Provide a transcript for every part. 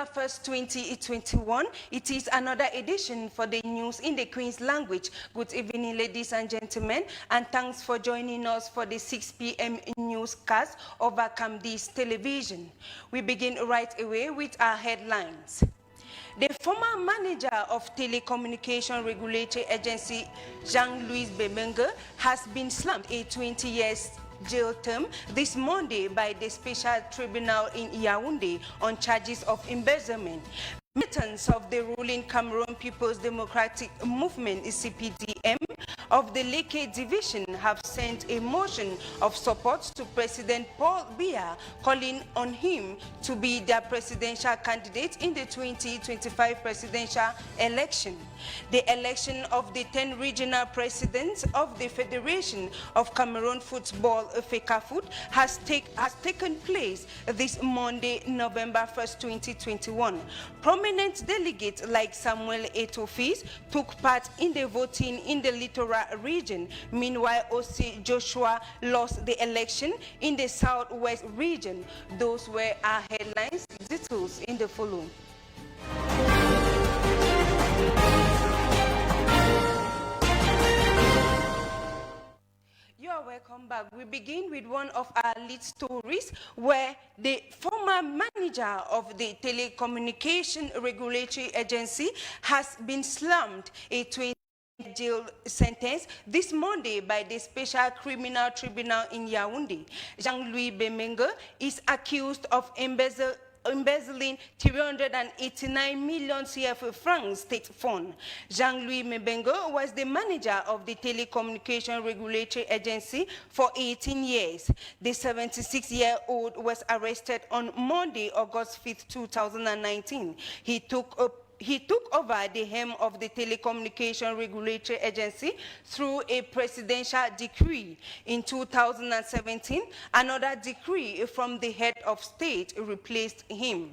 1st, 2021. It is another edition for the news in the Queen's language. Good evening, ladies and gentlemen, and thanks for joining us for the 6 p.m. newscast over Camdi's television. We begin right away with our headlines. The former manager of telecommunication regulatory agency, Jean-Louis Bemenge, has been slammed a 20-year jail term this Monday by the special tribunal in Yaounde on charges of embezzlement. Militants of the ruling Cameroon People's Democratic Movement (CPDM) of the Leke Division have sent a motion of support to President Paul Biya, calling on him to be their presidential candidate in the 2025 presidential election. The election of the 10 regional presidents of the Federation of Cameroon Football (Fcfa) has taken place this Monday, November 1st, 2021. Prominent delegates like Samuel Etofis took part in the voting in the littoral region. Meanwhile, O.C. Joshua lost the election in the southwest region. Those were our headlines. Details in the following. You are welcome back. We begin with one of our lead stories where the former manager of the telecommunication regulatory agency has been slammed a 20-year jail sentence this Monday by the special criminal tribunal in Yaounde. Jean-Louis Bemenge is accused of embezzling 389 million CFA francs state fund. Jean-Louis Bemenge was the manager of the telecommunication regulatory agency for 18 years. The 76-year-old was arrested on Monday, August 5th, 2019. He took over the helm of the telecommunication regulatory agency through a presidential decree. In 2017, another decree from the head of state replaced him.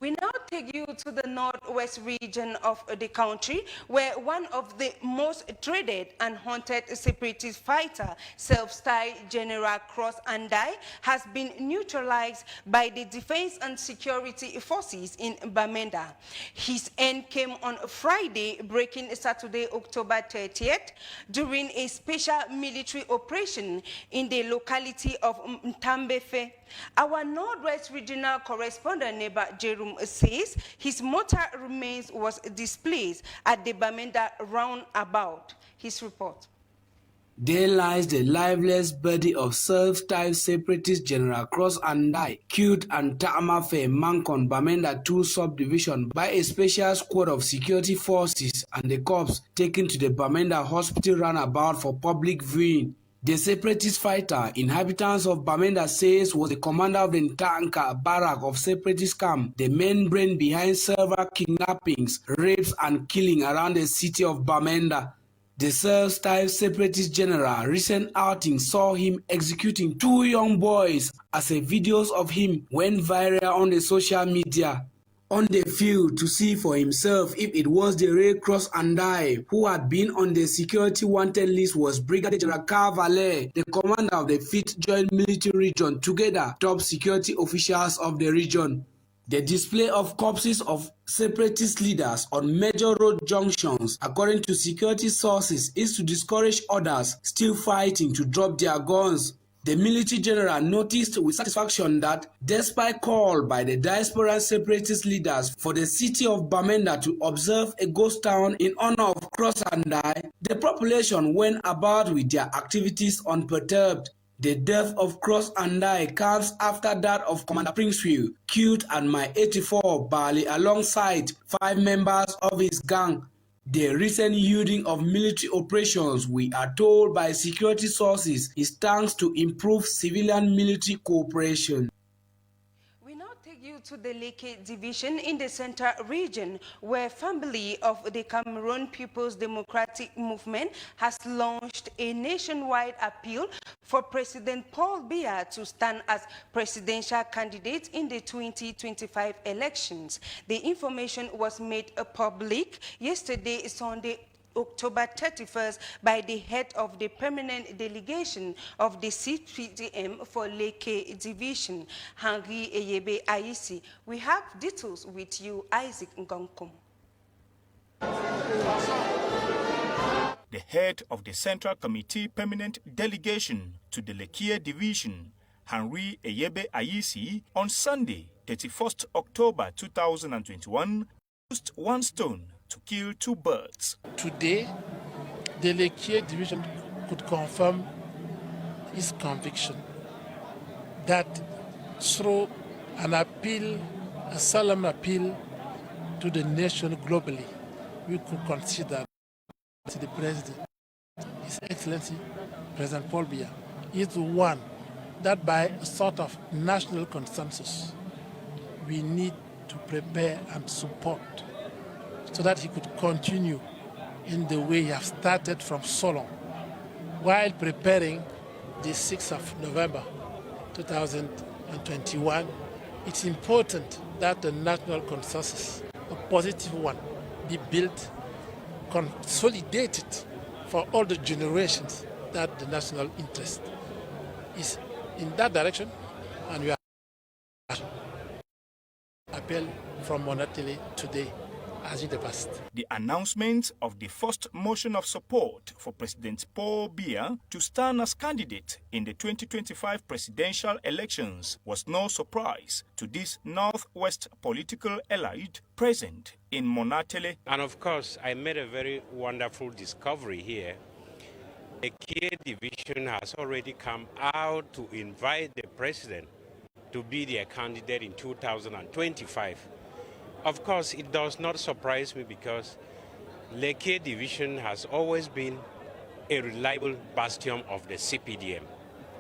We now take you to the northwest region of the country, where one of the most dreaded and haunted separatist fighter, Selfstyled General Cross Andai, has been neutralized by the Defense and Security Forces in Bamenda. His end came on Friday, breaking Saturday, October 30th, during a special military operation in the locality of Mtambefe. Our Northwest Regional Correspondent, neighbor Jerome, says his mortal remains was displaced at the Bamenda roundabout. His report. There lies the lifeless body of self-styled separatist General Cross Andai, killed and Tamafe Mankon Bamenda 2 subdivision by a special squad of security forces and the corpse taken to the Bamenda hospital roundabout for public viewing. The separatist fighter, inhabitants of Bamenda says, was the commander of the Ntanka barrack of separatist camp, the main brain behind several kidnappings, rapes and killing around the city of Bamenda. The self-styled separatist general recent outing saw him executing 2 young boys as a videos of him went viral on the social media. On the field to see for himself if it was the Red Cross Andai who had been on the security wanted list was Brigadier General Kamer, the commander of the 5th Joint Military Region, together top security officials of the region. The display of corpses of separatist leaders on major road junctions, according to security sources, is to discourage others still fighting to drop their guns. The military general noticed with satisfaction that, despite call by the diaspora separatist leaders for the city of Bamenda to observe a ghost town in honor of Cross Andai, the population went about with their activities unperturbed. The death of Cross Andai comes after that of Commander Princewill, killed at my 84 Bali alongside 5 members of his gang. The recent yielding of military operations, we are told by security sources, is thanks to improved civilian-military cooperation. We now take you to the Leke Division in the Central Region, where family of the Cameroon People's Democratic Movement has launched a nationwide appeal for President Paul Biya to stand as presidential candidate in the 2025 elections. The information was made public yesterday, Sunday, October 31st by the head of the permanent delegation of the CPDM for Leke Division, Henry Eyebe Aisi. We have details with you, Isaac Ngonkom. The head of the Central Committee Permanent Delegation to the Leke Division, Henry Eyebe Aisi, on Sunday, 31st October 2021, used one stone to kill two birds. Today, the Leke Division could confirm his conviction that through an appeal, a solemn appeal to the nation globally, we could consider that the President, His Excellency President Paul Biya, is the one that by a sort of national consensus, we need to prepare and support so that he could continue in the way he has started from so long, while preparing the 6th of November 2021. It's important that the national consensus, a positive one, be built, consolidated for all the generations, that the national interest is in that direction, and we are appeal from Monatele today as in the past. The announcement of the first motion of support for President Paul Biya to stand as candidate in the 2025 presidential elections was no surprise to this Northwest political elite present in Monatele. And of course, I made a very wonderful discovery here. The Leke Division has already come out to invite the president to be their candidate in 2025. Of course, it does not surprise me because Leke Division has always been a reliable bastion of the CPDM.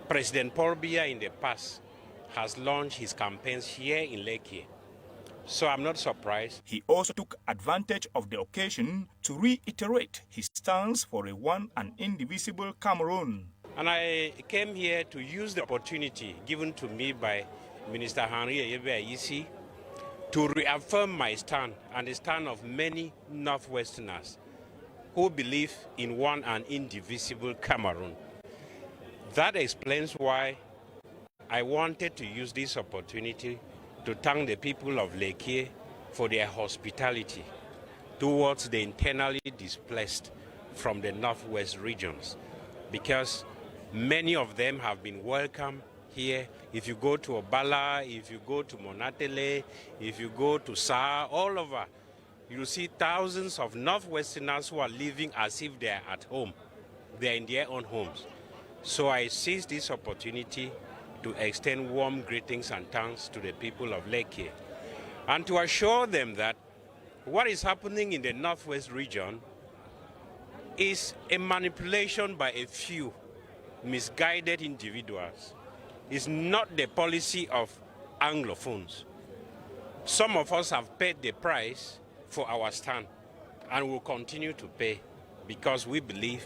President Paul Biya in the past has launched his campaigns here in Leke. So I'm not surprised. He also took advantage of the occasion to reiterate his stance for a one and indivisible Cameroon. And I came here to use the opportunity given to me by Minister Henry Eyebe Aisi to reaffirm my stand and the stand of many Northwesterners who believe in one and indivisible Cameroon. That explains why I wanted to use this opportunity to thank the people of Leke for their hospitality towards the internally displaced from the Northwest regions, because many of them have been welcomed here. If you go to Obala, if you go to Monatele, if you go to Sa, all over, you see thousands of Northwesterners who are living as if they are at home. They are in their own homes. So I seize this opportunity to extend warm greetings and thanks to the people of Leke and to assure them that what is happening in the Northwest region is a manipulation by a few misguided individuals. It's not the policy of Anglophones. Some of us have paid the price for our stand and will continue to pay because we believe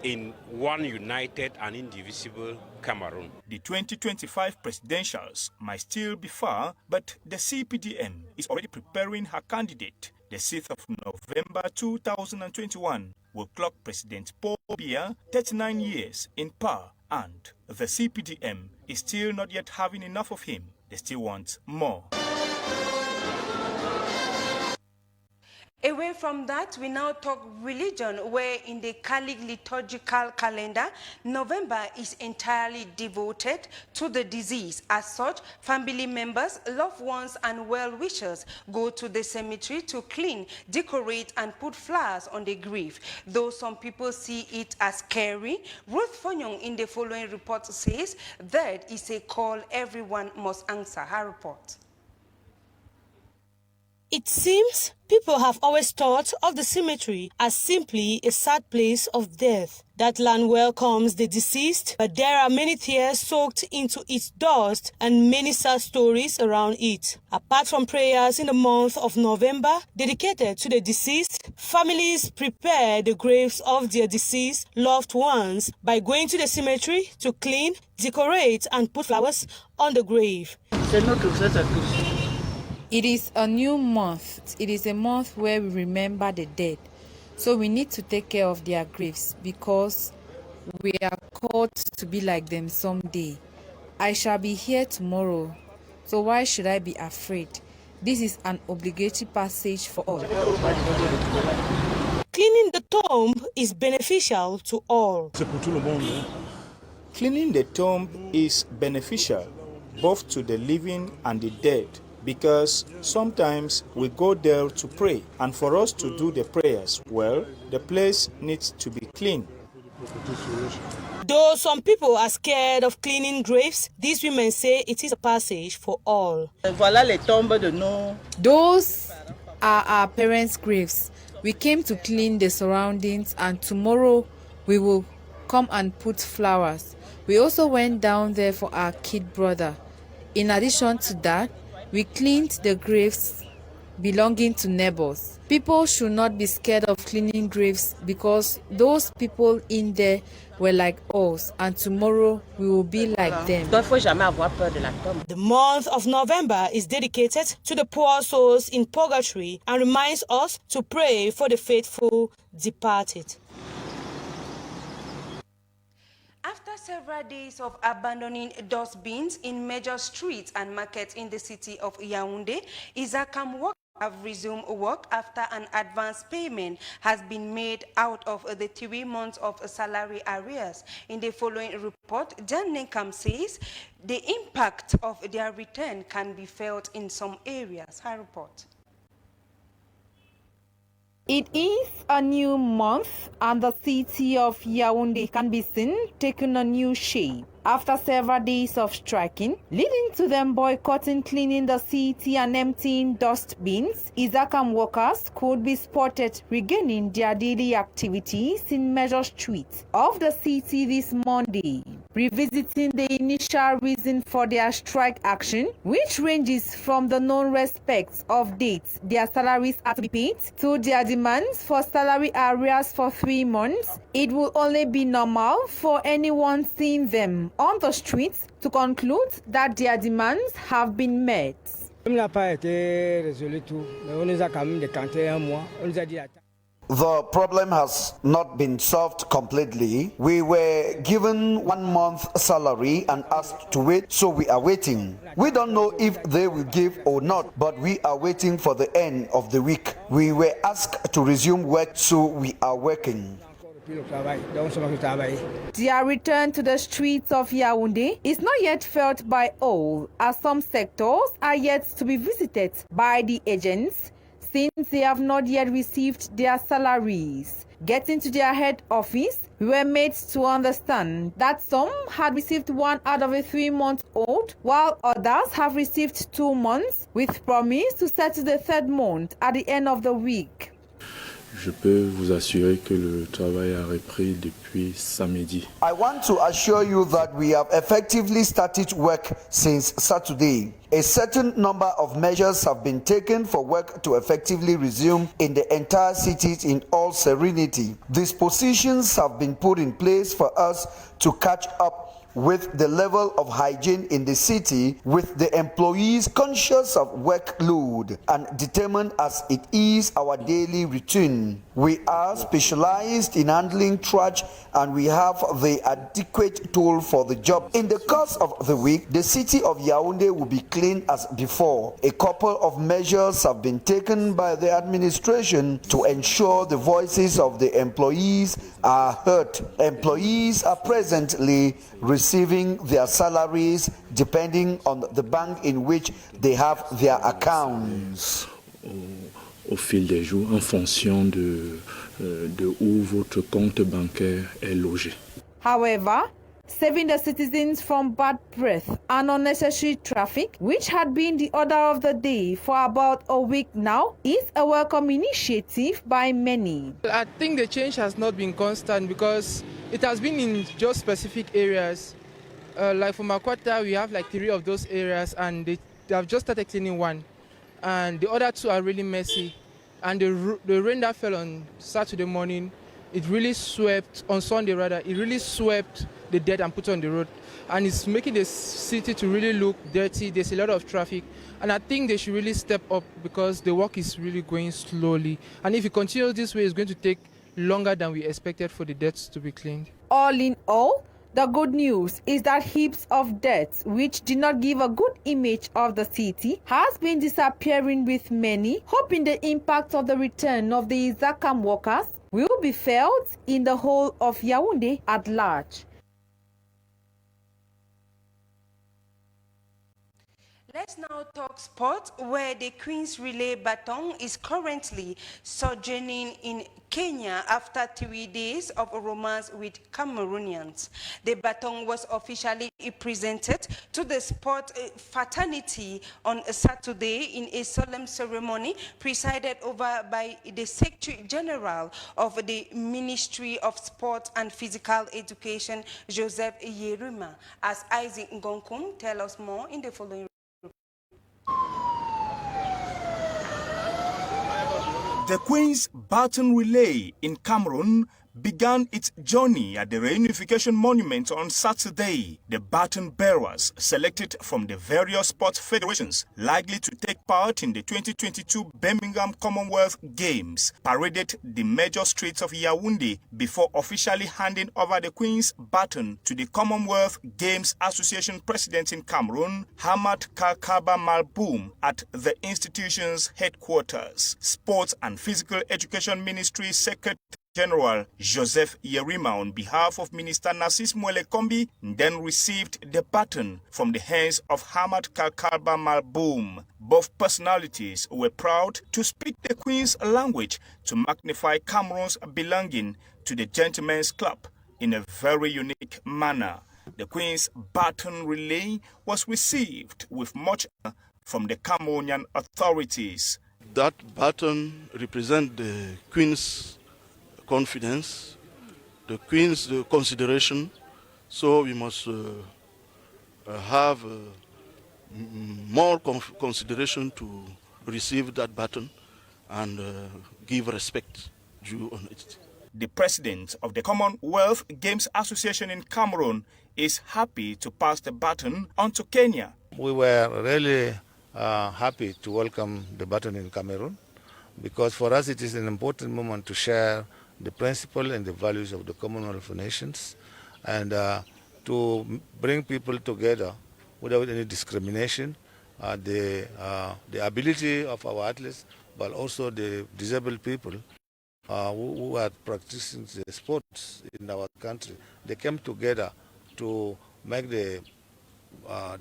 in one united and indivisible Cameroon. The 2025 presidentials might still be far, but the CPDM is already preparing her candidate. The 6th of November 2021 will clock President Paul Biya 39 years in power, and the CPDM is still not yet having enough of him. They still want more. Away from that, we now talk religion, where in the Catholic liturgical calendar, November is entirely devoted to the deceased. As such, family members, loved ones, and well-wishers go to the cemetery to clean, decorate, and put flowers on the grave. Though some people see it as scary, Ruth Fonyong in the following report says that is a call everyone must answer. Her report. It seems people have always thought of the cemetery as simply a sad place of death. That land welcomes the deceased, but there are many tears soaked into its dust and many sad stories around it. Apart from prayers in the month of November dedicated to the deceased, families prepare the graves of their deceased loved ones by going to the cemetery to clean, decorate, and put flowers on the grave. It is a new month. It is a month where we remember the dead. So we need to take care of their graves because we are called to be like them someday. I shall be here tomorrow, so why should I be afraid? This is an obligatory passage for all. Cleaning the tomb is beneficial to all. Cleaning the tomb is beneficial both to the living and the dead, because sometimes we go there to pray, and for us to do the prayers well, the place needs to be clean. Though some people are scared of cleaning graves, these women say it is a passage for all. Those are our parents' graves. We came to clean the surroundings, and tomorrow we will come and put flowers. We also went down there for our kid brother. In addition to that, we cleaned the graves belonging to neighbors. People should not be scared of cleaning graves because those people in there were like us, and tomorrow we will be like them. The month of November is dedicated to the poor souls in purgatory and reminds us to pray for the faithful departed. After several days of abandoning dustbins in major streets and markets in the city of Yaounde, Isakam workers have resumed work after an advance payment has been made out of the 3 months of salary arrears. In the following report, Jan Nenkam says the impact of their return can be felt in some areas. Her report. It is a new month and the city of Yaounde can be seen taking a new shape. After several days of striking, leading to them boycotting cleaning the city and emptying dustbins, Isakam workers could be spotted regaining their daily activities in major streets of the city this Monday, revisiting the initial reason for their strike action, which ranges from the non-respect of dates their salaries are to be paid to their demands for salary arrears for 3 months. It will only be normal for anyone seeing them on the streets to conclude that their demands have been met. The problem has not been solved completely. We were given 1 month salary and asked to wait, so we are waiting. We don't know if they will give or not, but we are waiting for the end of the week. We were asked to resume work, so we are working. Their return to the streets of Yaounde is not yet felt by all, as some sectors are yet to be visited by the agents, since they have not yet received their salaries. Getting to their head office, we were made to understand that some had received 1 out of a 3-month-old, while others have received 2 months, with promise to settle the 3rd month at the end of the week. Je peux vous assurer que le travail a repris depuis samedi. I want to assure you that we have effectively started work since Saturday. A certain number of measures have been taken for work to effectively resume in the entire cities in all serenity. Dispositions have been put in place for us to catch up with the level of hygiene in the city, with the employees conscious of workload and determined as it is our daily routine. We are specialized in handling trash and we have the adequate tool for the job. In the course of the week, the city of Yaounde will be clean as before. A couple of measures have been taken by the administration to ensure the voices of the employees are heard. Employees are presently receiving their salaries depending on the bank in which they have their accounts. Au fil des jours, en fonction de où votre compte bancaire est logé. However, saving the citizens from bad breath and unnecessary traffic, which had been the order of the day for about a week now, is a welcome initiative by many. I think the change has not been constant because it has been in just specific areas. Like for Makwata, we have like 3 of those areas and they have just started cleaning 1. And the other 2 are really messy. And the rain that fell on Saturday morning, it really swept, on Sunday rather, it really swept the dirt and put it on the road. And it's making the city to really look dirty. There's a lot of traffic. And I think they should really step up because the work is really going slowly. And if it continues this way, it's going to take longer than we expected for the dirt to be cleaned. All in all, the good news is that heaps of dirt, which did not give a good image of the city, has been disappearing, with many hoping the impact of the return of the Zakam workers will be felt in the whole of Yaounde at large. Let's now talk sport, where the Queen's Relay Baton is currently sojourning in Kenya after 3 days of romance with Cameroonians. The baton was officially presented to the sport fraternity on Saturday in a solemn ceremony presided over by the Secretary General of the Ministry of Sport and Physical Education, Joseph Yerima. As Isaac Ngonkum tells us more in the following. The Queen's Baton Relay in Cameroon began its journey at the Reunification Monument on Saturday. The baton bearers, selected from the various sports federations likely to take part in the 2022 Birmingham Commonwealth Games, paraded the major streets of Yaounde before officially handing over the Queen's baton to the Commonwealth Games Association President in Cameroon, Hamad Kakaba Malboum, at the institution's headquarters. Sports and Physical Education Ministry Secretary General Joseph Yerima, on behalf of Minister Narcisse Mwele-Kombi, then received the baton from the hands of Hamad Kakaba Malboum. Both personalities were proud to speak the Queen's language to magnify Cameroon's belonging to the Gentlemen's Club in a very unique manner. The Queen's baton relay was received with much honor from the Cameroonian authorities. That baton represents the Queen's confidence, the Queen's consideration, so we must have more consideration to receive that baton and give respect due on it. The president of the Commonwealth Games Association in Cameroon is happy to pass the baton on to Kenya. We were really happy to welcome the baton in Cameroon, because for us it is an important moment to share the principle and the values of the Commonwealth of Nations, and to bring people together without any discrimination, the ability of our athletes, but also the disabled people who are practicing the sports in our country. They came together to make the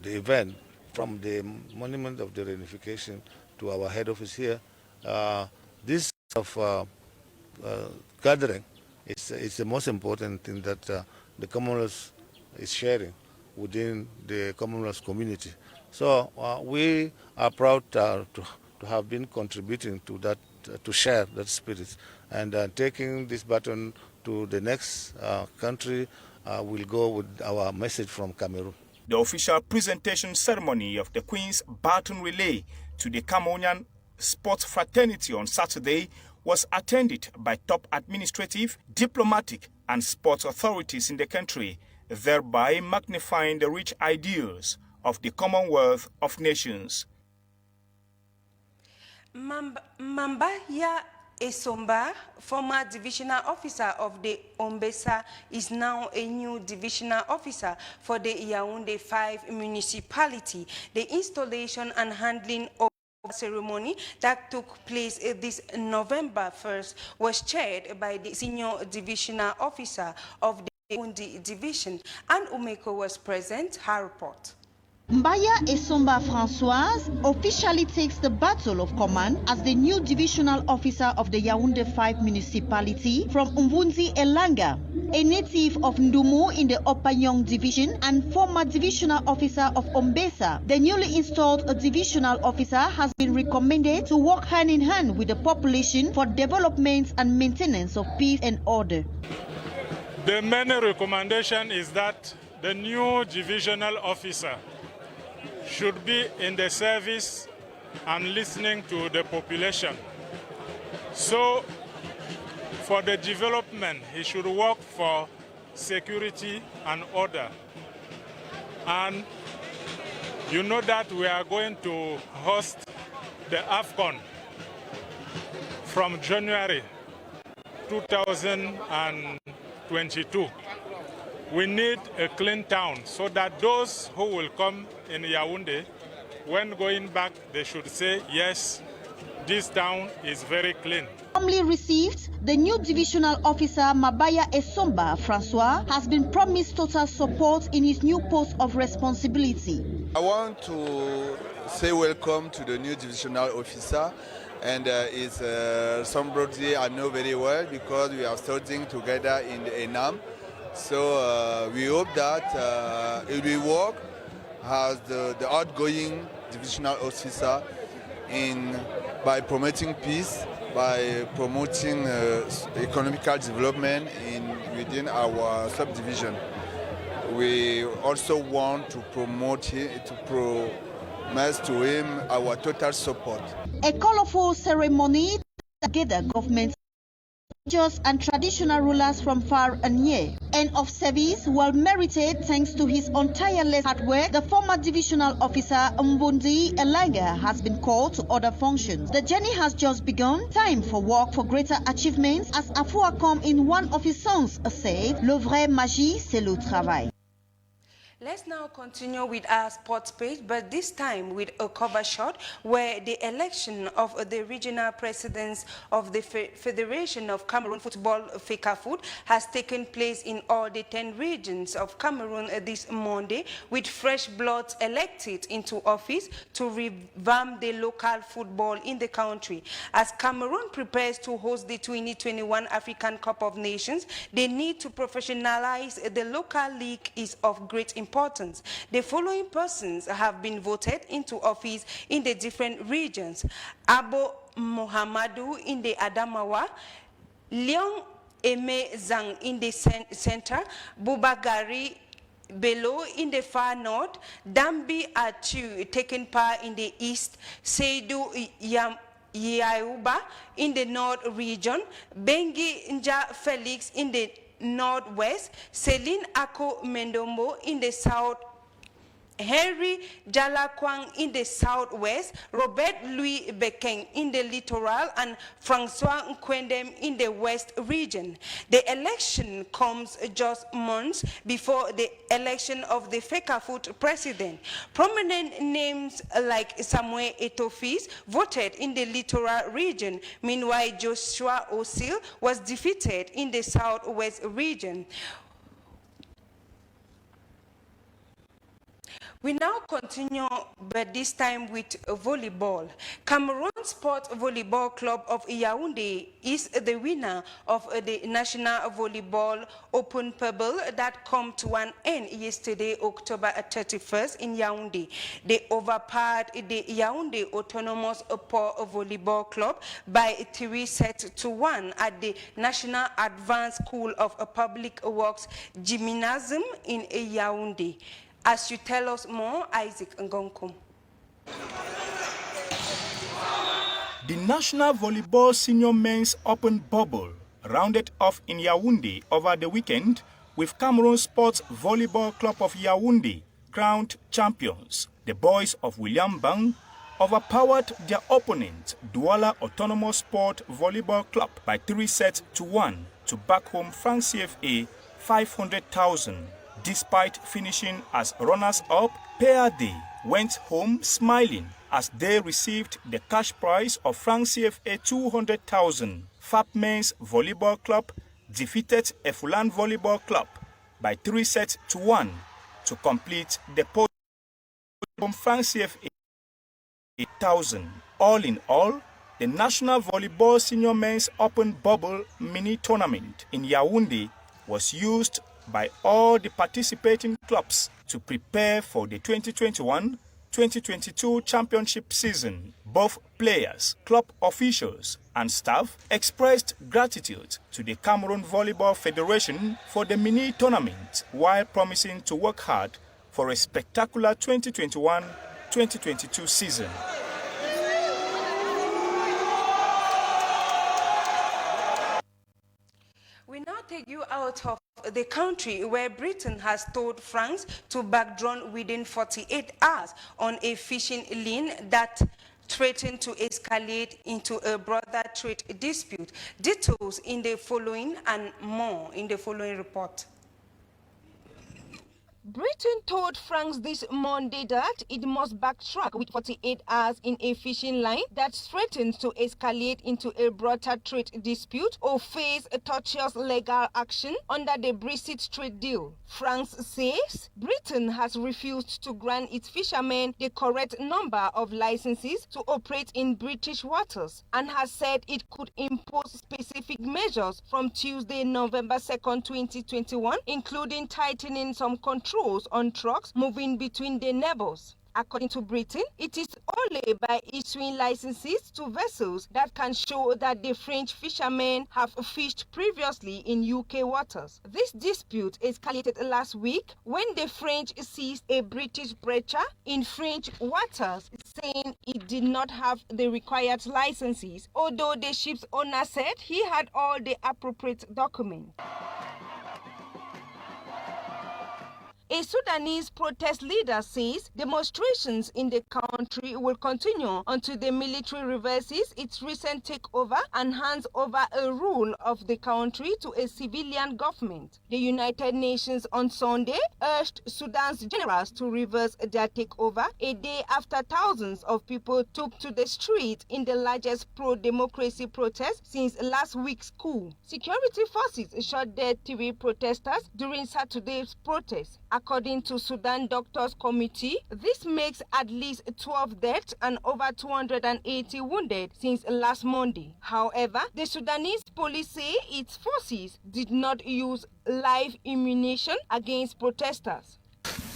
event from the monument of the reunification to our head office here. This gathering is the most important thing that the Commonwealth is sharing within the Commonwealth community. So we are proud to have been contributing to that, to share that spirit, and taking this baton to the next country will go with our message from Cameroon. The official presentation ceremony of the Queen's Baton Relay to the Cameroonian sports fraternity on Saturday was attended by top administrative, diplomatic and sports authorities in the country, thereby magnifying the rich ideals of the Commonwealth of Nations. Mambaya Esomba, former divisional officer of the Ombesa, is now a new divisional officer for the Yaounde 5 municipality. The installation and handling of ceremony that took place this November 1st was chaired by the senior divisional officer of the Yaounde division, and Umeko was present. Her report. Mbaya Esomba Françoise officially takes the baton of command as the new divisional officer of the Yaounde 5 municipality from Umvunzi Elanga, a native of Ndumu in the Opanyong division and former divisional officer of Ombesa. The newly installed divisional officer has been recommended to work hand in hand with the population for development and maintenance of peace and order. The main recommendation is that the new divisional officer should be in the service and listening to the population. So, for the development, he should work for security, and order. And you know that we are going to host the AFCON from January 2022. We need a clean town so that those who will come in Yaounde, when going back, they should say, yes, this town is very clean. Warmly received, the new divisional officer Mabaya Esomba Francois has been promised total support in his new post of responsibility. I want to say welcome to the new divisional officer, and it's somebody I know very well because we are studying together in the ENAM. So we hope that it will work as the outgoing divisional officer by promoting peace, by promoting economical development within our subdivision. We also want to promote him, to promise to him our total support. A colorful ceremony together government and traditional rulers from far and near. End of service, well merited thanks to his tireless hard work. The former divisional officer Mbundi Elanga has been called to other functions. The journey has just begun. Time for work for greater achievements, as Afua come in one of his songs said, "Le vrai magie, c'est le travail." Let's now continue with our sports page, but this time with a cover shot where the election of the regional presidents of the Federation of Cameroon Football Fcfa has taken place in all the 10 regions of Cameroon this Monday, with fresh bloods elected into office to revamp the local football in the country. As Cameroon prepares to host the 2021 African Cup of Nations, the need to professionalize the local league is of great importance. The following persons have been voted into office in the different regions: Abo Mohamadu in the Adamawa, Leon Eme Zhang in the center, Bubagari Bello in the far north, Dambi Achu taking part in the east, Seidu Yauba in the north region, Bengi Nja Felix in the northwest, Celine Ako Mendombo in the south, Henry Jalakwang in the southwest, Robert Louis Bekeng in the littoral, and Francois Nkwendem in the west region. The election comes just months before the election of the Fcfa president. Prominent names like Samuel Etofis voted in the littoral region. Meanwhile, Joshua Osil was defeated in the southwest region. We now continue, but this time with volleyball. Cameroon Sport Volleyball Club of Yaounde is the winner of the National Volleyball Open Pebble that come to an end yesterday, October 31st in Yaounde. They overpowered the Yaounde Autonomous Pro Volleyball Club by 3-1 at the National Advanced School of Public Works Gymnasium in Yaounde. As you tell us more, Isaac Ngonkum. The National Volleyball Senior Men's Open Bubble rounded off in Yaounde over the weekend, with Cameroon Sports Volleyball Club of Yaounde crowned champions. The boys of William Bang overpowered their opponent, Douala Autonomous Sport Volleyball Club, by 3-1 to back home Fcfa 500,000. Despite finishing as runners-up, PAD went home smiling as they received the cash prize of Fcfa 200,000. FAP Men's Volleyball Club defeated Efulan Volleyball Club by 3-1 to complete the podium from Fcfa 8,000. All in all, the National Volleyball Senior Men's Open Bubble Mini Tournament in Yaounde was used by all the participating clubs to prepare for the 2021-2022 championship season. Both players, club officials, and staff expressed gratitude to the Cameroon Volleyball Federation for the mini tournament, while promising to work hard for a spectacular 2021-2022 season. We now take you out of the country, where Britain has told France to back drone within 48 hours on a fishing lane that threatened to escalate into a broader trade dispute. Details in the following and more in the following report. Britain told France this Monday that it must backtrack with 48 hours in a fishing line that threatens to escalate into a broader trade dispute or face a tortious legal action under the Brexit trade deal. France says Britain has refused to grant its fishermen the correct number of licenses to operate in British waters and has said it could impose specific measures from Tuesday, November 2nd, 2021, including tightening some controls on trucks moving between the neighbors. According to Britain, it is only by issuing licenses to vessels that can show that the French fishermen have fished previously in UK waters. This dispute escalated last week when the French seized a British breacher in French waters, saying it did not have the required licenses, although the ship's owner said he had all the appropriate documents. A Sudanese protest leader says demonstrations in the country will continue until the military reverses its recent takeover and hands over a rule of the country to a civilian government. The United Nations on Sunday urged Sudan's generals to reverse their takeover a day after thousands of people took to the street in the largest pro-democracy protest since last week's coup. Security forces shot dead 3 protesters during Saturday's protest. According to Sudan Doctors Committee, this makes at least 12 deaths and over 280 wounded since last Monday. However, the Sudanese police say its forces did not use live ammunition against protesters.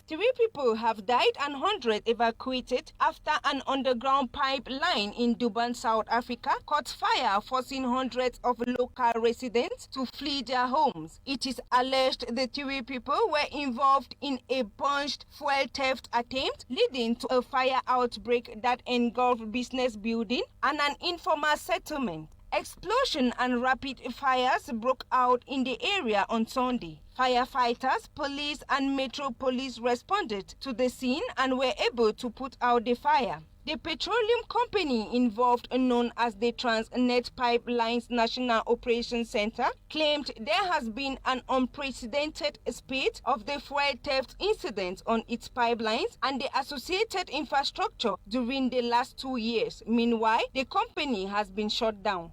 3 people have died and hundreds evacuated after an underground pipeline in Durban, South Africa, caught fire, forcing hundreds of local residents to flee their homes. It is alleged the 3 people were involved in a botched fuel theft attempt, leading to a fire outbreak that engulfed business building and an informal settlement. Explosion and rapid fires broke out in the area on Sunday. Firefighters, police and Metro Police responded to the scene and were able to put out the fire. The petroleum company involved, known as the Transnet Pipelines National Operations Center, claimed there has been an unprecedented spate of the fuel theft incidents on its pipelines and the associated infrastructure during the last 2 years. Meanwhile, the company has been shut down.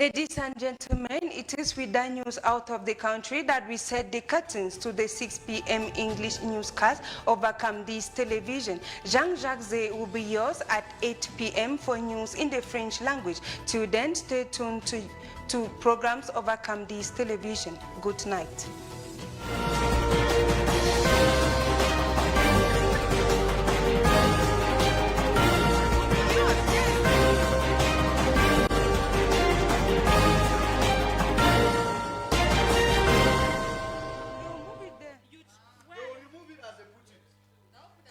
Ladies and gentlemen, it is with the news out of the country that we set the curtains to the 6 p.m. English newscast over Camdi's television. Jean-Jacques Zay will be yours at 8 p.m. for news in the French language. Till then, stay tuned to programs over Camdi's television. Good night.